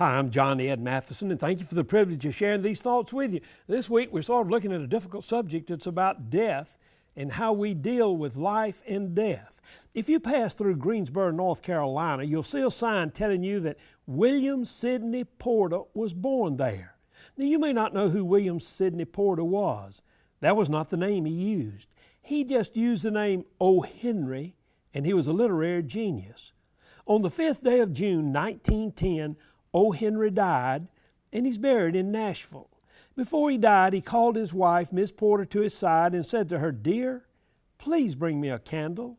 Hi, I'm John Ed Mathison, and thank you for the privilege of sharing these thoughts with you. This week, we're sort of looking at a difficult subject. It's about death and how we deal with life and death. If you pass through Greensboro, North Carolina, you'll see a sign telling you that William Sidney Porter was born there. Now, you may not know who William Sidney Porter was. That was not the name he used. He just used the name O. Henry, and he was a literary genius. On the 5th day of June, 1910, O. Henry died, and he's buried in Nashville. Before he died, he called his wife, Miss Porter, to his side and said to her, "Dear, please bring me a candle."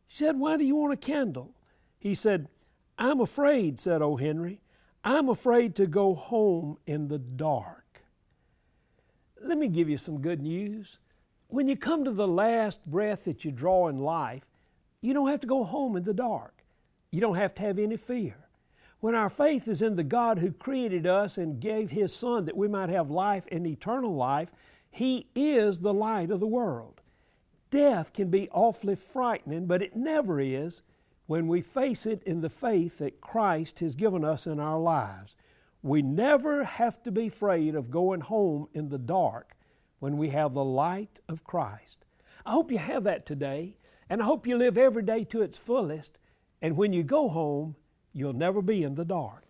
She said, "Why do you want a candle?" He said, "I'm afraid," said O. Henry, "I'm afraid to go home in the dark." Let me give you some good news. When you come to the last breath that you draw in life, you don't have to go home in the dark. You don't have to have any fear. When our faith is in the God who created us and gave His Son that we might have life and eternal life, He is the light of the world. Death can be awfully frightening, but it never is when we face it in the faith that Christ has given us in our lives. We never have to be afraid of going home in the dark when we have the light of Christ. I hope you have that today, and I hope you live every day to its fullest, and when you go home, you'll never be in the dark.